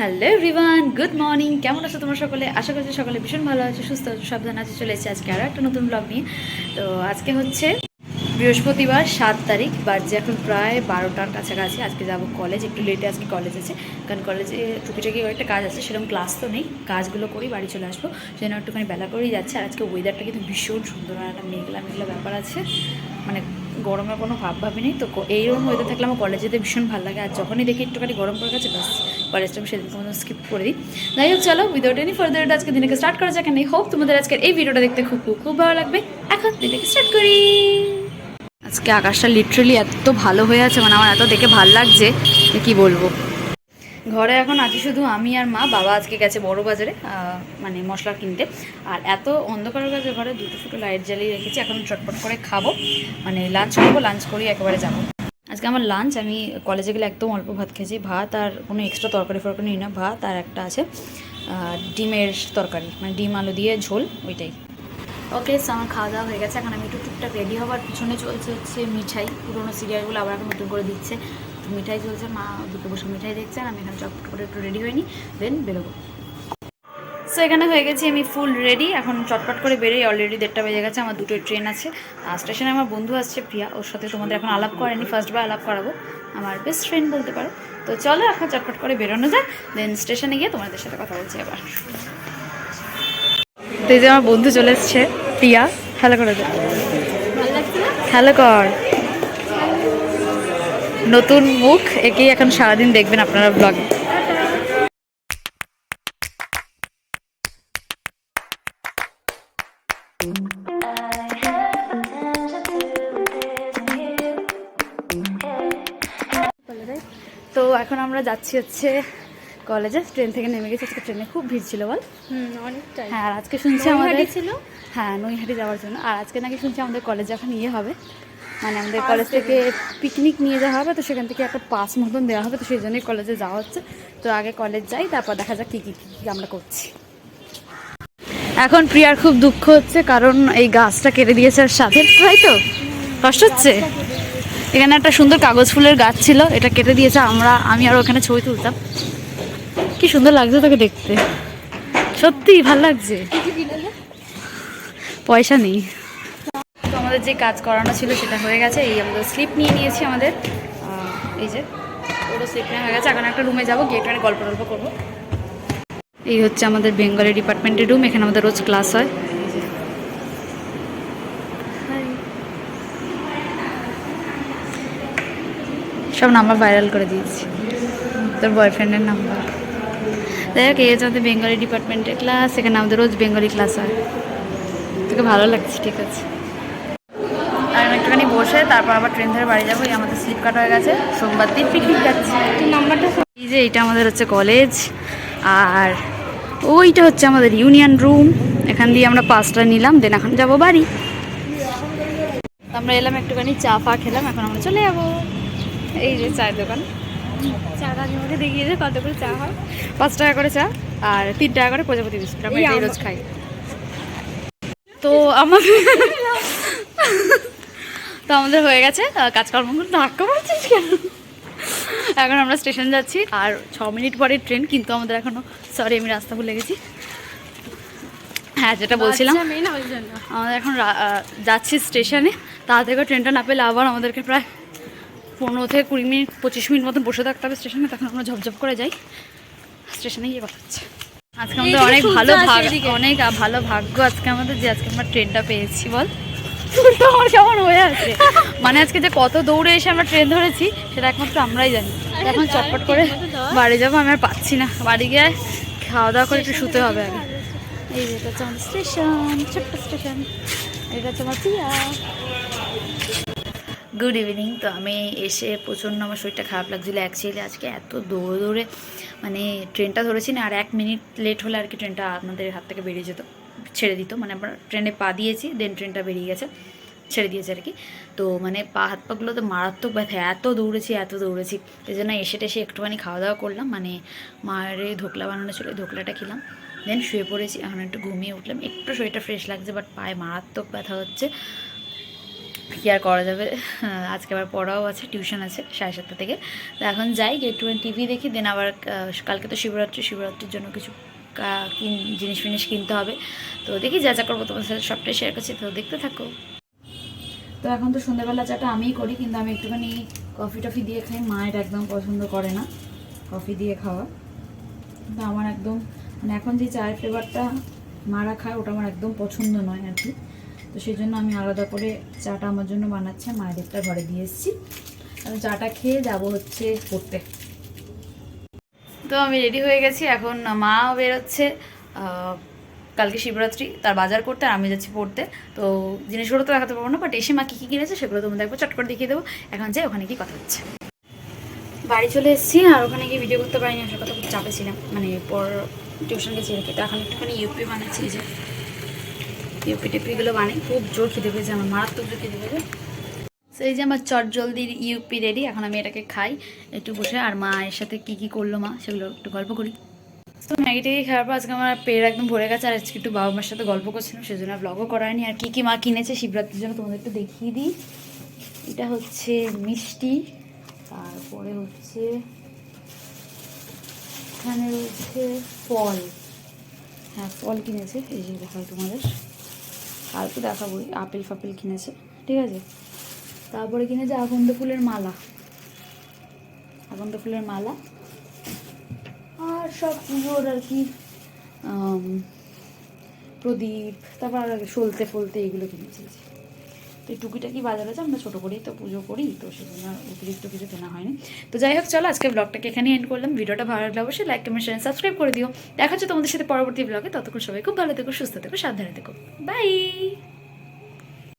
Hello everyone, good morning. কেমন আছো তোমরা সকলে? আশা করছি সকলে ভীষণ ভালো আছো, সুস্থ আছো, সাবধান আছে। চলে এসেছি আজকে আরও একটা নতুন ব্লগ নিয়ে। তো আজকে হচ্ছে বৃহস্পতিবার 7 তারিখ, বাজছে এখন প্রায় 12টার কাছাকাছি। আজকে যাব কলেজ, একটু লেটে আজকে কলেজ আছে, কারণ কলেজে টুকিটাকি একটা কাজ আছে, সেরকম ক্লাস তো নেই। কাজগুলো করেই বাড়ি চলে আসবো, সেজন্য একটুখানি বেলা করেই যাচ্ছে। আর আজকে ওয়েদারটা কিন্তু ভীষণ সুন্দর, আর একটা মেঘলা মেঘলা ব্যাপার আছে, মানে গরমের কোনো ভাবি নেই। তো এইরকম ওয়েদার থাকলে আমার কলেজ যেতে ভীষণ ভালো লাগে। আর যখনই দেখি একটুখানি গরম পড়ে গেছে, ব্যাস কলেজটা আমি সেদিন কোনো স্কিপ করে দিই। যাই হোক, চলো উইদাউট এনি ফার্দার আজকে দিনকে স্টার্ট করা যাক। হোপ তোমাদের আজকের এই ভিডিওটা দেখতে খুব খুব খুব ভালো লাগবে। এখন দিনকে স্টার্ট করি। আজকে আকাশটা লিটারেলি এত ভালো হয়ে আছে, মানে আমার এত দেখে ভালো লাগছে যে কী বলবো। ঘরে এখন আছি শুধু আমি আর মা। বাবা আজকে গেছে বড় বাজারে, মানে মশলা কিনতে। আর এত অন্ধকারের কাছে ঘরে দুটো ফুটো লাইট জ্বালিয়ে রেখেছি। এখন চটপট করে খাবো, মানে লাঞ্চ করবো, লাঞ্চ করেই একেবারে যাবো। আজকে আমার লাঞ্চ, আমি কলেজে গেলে একদম অল্প ভাত খেয়েছি। ভাত আর কোনো এক্সট্রা তরকারি ফরকারি নিই না। ভাত আর একটা আছে ডিমের তরকারি, মানে ডিম আলু দিয়ে ঝোল, ওইটাই। ওকে, সো আমার খাওয়া দাওয়া হয়ে গেছে। এখন আমি একটু টুকটাক রেডি হওয়ার পিছনে চলছে হচ্ছে মিঠাই। পুরোনো সিরিয়ালগুলো আবার এখন নতুন করে দিচ্ছে, তো মিঠাই চলছে। মা দুটো বসে মিঠাই দেখছে, আর আমি এখানে চটপট করে একটু রেডি হইনি, দেন বেরোবো। সো এখানে হয়ে গেছি আমি ফুল রেডি। এখন চটপট করে বেরোই, অলরেডি 1:30 বেজে গেছে। আমার দুটো ট্রেন আছে। আর স্টেশনে আমার বন্ধু আসছে প্রিয়া, ওর সাথে তোমাদের এখন আলাপ করেনি, ফার্স্টবার আলাপ করাবো। আমার বেস্ট ফ্রেন্ড বলতে পারো। তো চলো এখন চটপট করে বেরোনো যায়, দেন স্টেশনে গিয়ে তোমাদের সাথে কথা বলছি আবার। তো এই যে আমার বন্ধু চলে এসছে, প্রিয়া। হ্যালো করে দে, হ্যালো কর। নতুন মুখ, একেই এখন সারাদিন দেখবেন আপনারা ব্লগে। তো এখন আমরা যাচ্ছি হচ্ছে কলেজে। ট্রেন থেকে নেমে গেছি। আজকে ট্রেনে খুব ভিড় ছিল, বল? অনেকটাই। হ্যাঁ, আর আজকে শুনছি আমাদের ছিল। হ্যাঁ, নৈহাটি যাওয়ার জন্য। আর আজকে নাকি শুনছি আমাদের কলেজে এখন ইয়ে হবে, মানে আমাদের কলেজ থেকে পিকনিক নিয়ে যাওয়া হবে। তো সেখান থেকে একটা পাস মতন দেওয়া হবে, তো সেই জন্যই কলেজে যাওয়া হচ্ছে। তো আগে কলেজ যাই, তারপর দেখা যাক কী কী আমরা করছি। এখন প্রিয়ার খুব দুঃখ হচ্ছে, কারণ এই গাছটা কেটে দিয়েছে আর সাথে, তাই তো কষ্ট হচ্ছে। এখানে একটা সুন্দর কাগজ ফুলের গাছ ছিল, এটা কেটে দিয়েছে। আমি আর ওখানে ছবি তুলতাম, কি সুন্দর লাগছে তোকে দেখতে, সত্যি ভাল লাগছে। পয়সা নেই। তো আমাদের যে কাজ করানো ছিল সেটা হয়ে গেছে। এই আমাদের স্লিপ নিয়ে নিয়েছি আমাদের, এই যে পুরো স্লিপ নেওয়া হয়ে গেছে। এখন একটা রুমে যাবো, গিয়ে একটু গল্প টল্প করবো। এই হচ্ছে আমাদের বেঙ্গলি ডিপার্টমেন্টের রুম, এখানে আমাদের রোজ ক্লাস হয়। সব নাম্বার ভাইরাল করে দিয়েছি, তোর বয়ফ্রেন্ডের নাম্বার। দেখ, এই হচ্ছে আমাদের বেঙ্গলি ডিপার্টমেন্টের ক্লাস, এখানে আমাদের রোজ বেঙ্গলি ক্লাস হয়। তোকে ভালো লাগছে? ঠিক আছে। আর আমি একটুখানি বসে তারপর আবার ট্রেন ধরে বাড়ি যাবো। এই আমাদের স্লিপ কাট হয়ে গেছে, সোমবার দিন পিকনিক যাচ্ছি। নাম্বারটা এই যে, এটা আমাদের হচ্ছে কলেজ, আর ওইটা হচ্ছে আমাদের ইউনিয়ন রুম। এখান দিয়ে আমরা পাসটা নিলাম, দেন এখন যাবো বাড়ি। আমরা এলাম, একটুখানি চা ফা খেলাম, এখন আমরা চলে যাবো। এই যে চায়ের দোকান, চা দানির মধ্যে দেখিয়ে যে কত করে চা হয়। 5 টাকা করে চা আর 3 টাকা করে প্রজাপতি বিস্কুট। আমরা এটাই রোজ খাই। তো আমাদের হয়ে গেছে কাজকর্ম। ধাক্কা মারছিস কেন? এখন আমরা স্টেশন যাচ্ছি, আর 6 মিনিট পরে ট্রেন, কিন্তু আমাদের এখনো, সরি আমি রাস্তা ভুলে গেছি। হ্যাঁ, যেটা বলছিলাম, আমাদের এখন যাচ্ছি স্টেশনে। তাড়াতাড়ি করে ট্রেনটা না পেলে আবার আমাদেরকে প্রায় 15 থেকে 20 মিনিট 25 মিনিট মতন বসে থাকতে হবে স্টেশনে। তখন আমরা ঝপঝপ করে যাই, স্টেশনে গিয়ে কথা হচ্ছে। আজকে আমাদের অনেক ভালো ভাগ্য আজকে আমাদের, যে আজকে আমরা ট্রেনটা পেয়েছি। বল, আমার কেমন হয়ে আছে, মানে আজকে যে কত দৌড়ে এসে আমরা ট্রেন ধরেছি সেটা একমাত্র আমরাই জানি। এখন চটপট করে বাড়ি যাবো। আমি আর পাচ্ছি না, বাড়ি গিয়ে খাওয়া দাওয়া করে একটু শুতে হবে আগে। এই যেটা হচ্ছে আমাদের স্টেশন, ছোট্ট স্টেশন। এটা হচ্ছে আমার প্রিয়া। Good evening. তো আমি এসে প্রচণ্ড আমার শরীরটা খারাপ লাগছিলো অ্যাকচুয়ালি। আজকে এত দৌড়ে দৌড়ে মানে ট্রেনটা ধরেছি না, আর 1 মিনিট লেট হলে আর কি ট্রেনটা আপনাদের হাত থেকে বেরিয়ে যেত, ছেড়ে দিত। মানে আমরা ট্রেনে পা দিয়েছি, দেন ট্রেনটা বেরিয়ে গেছে, ছেড়ে দিয়েছে আর কি। তো মানে পা হাত পাগুলো তো মারাত্মক ব্যথা, এত দৌড়েছি। এই জন্য এসে টেসে একটুখানি খাওয়া দাওয়া করলাম, মানে মায়ের ধোকলা বানানো ছিল, ধোকলাটা খেলাম, দেন শুয়ে পড়েছি। এখন একটু ঘুমিয়ে উঠলাম, একটু শরীরটা ফ্রেশ লাগছে, বাট পায়ে মারাত্মক ব্যথা হচ্ছে। কী আর করা যাবে, আজকে আবার পড়াও আছে, টিউশন আছে 7:30 থেকে। তো এখন যাই, একটুখানি টিভি দেখি, দেন আবার কালকে তো শিবরাত্রির জন্য কিছু জিনিস ফিনিস কিনতে হবে। তো দেখি যা যা করবো তোমাদের সাথে সবটাই শেয়ার করছি, তো দেখতে থাকো। তো এখন তো সন্ধ্যাবেলা চাটা আমিই করি, কিন্তু আমি একটুখানি কফি টফি দিয়ে খাই। মায়ের একদম পছন্দ করে না কফি দিয়ে খাওয়া, কিন্তু আমার একদম মানে এখন যে চায়ের ফ্লেভারটা মারা খায় ওটা আমার একদম পছন্দ নয় আর কি। তো সেই জন্য আমি আলাদা করে চাটা আমার জন্য বানাচ্ছি, মায়েদেরটা ঘরে দিয়ে এসেছি। আমি চাটা খেয়ে যাব হচ্ছে পড়তে। তো আমি রেডি হয়ে গেছি, এখন মা বেরোচ্ছে কালকে শিবরাত্রি, তার বাজার করতে, আর আমি যাচ্ছি পড়তে। তো জিনিসগুলো তো দেখাতে পারবো না, বাট এসে মা কী কী কিনেছে সেগুলো তোমাদের একবার চট করে দেখিয়ে দেবো। এখন যাই, ওখানে কি কথা হচ্ছে। বাড়ি চলে এসেছি, আর ওখানে গিয়ে ভিডিও করতে পারিনি, আসার কথা খুব চাপে ছিলাম, মানে পর টিউশন গেছি রেখে। তো এখন একটুখানি ইউপি বানাচ্ছি, যে ইউপি টিপিগুলো বানাই। খুব জোর খিদে পেয়েছে আমার, মারাত্মক জোর খিদে পেয়েছে। তো এই যে আমার চট জলদির ইউপি রেডি, এখন আমি এটাকে খাই একটু বসে। আর মা এর সাথে কী কী করলো মা সেগুলো একটু গল্প করি। তো ম্যাগি ট্যাগি খাওয়ার পর আজকে আমার পেট একদম ভরে গেছে, আর আজকে একটু বাবা মার সাথে গল্প করছিলাম, সেজন্য ব্লগও করায়নি। আর কী কী মা কিনেছে শিবরাত্রির জন্য তোমাদের একটু দেখিয়ে দিই। এটা হচ্ছে মিষ্টি, তারপরে হচ্ছে এখানে রয়েছে ফল, হ্যাঁ ফল কিনেছে, এই যে দেখাই তোমাদের, আর তো দেখাবোই, আপেল ফাপেল কিনেছে, ঠিক আছে। তারপরে কিনেছে আকন্দ ফুলের মালা, আকন্দ ফুলের মালা, আর সব পুজোর আর কি প্রদীপ, তারপর আর সলতে ফলতে এইগুলো কিনেছি। তো এই টুকিটাকি বাজার আছে, আমরা ছোটো করেই তো পুজো করি, তো সেজন্য অতিরিক্ত কিছু কেনা হয়নি। তো যাই হোক, চলো আজকে ব্লগটাকে এখানেই এন্ড করলাম। ভিডিওটা ভালো লাগলে অবশ্যই লাইক কমেন্ট শেয়ার সাবস্ক্রাইব করে দিও। দেখা হচ্ছে তোমাদের সাথে পরবর্তী ব্লগে। ততক্ষণ সবাই খুব ভালো থেকো, সুস্থ থেকো, সাবধানে থেকো। বাই।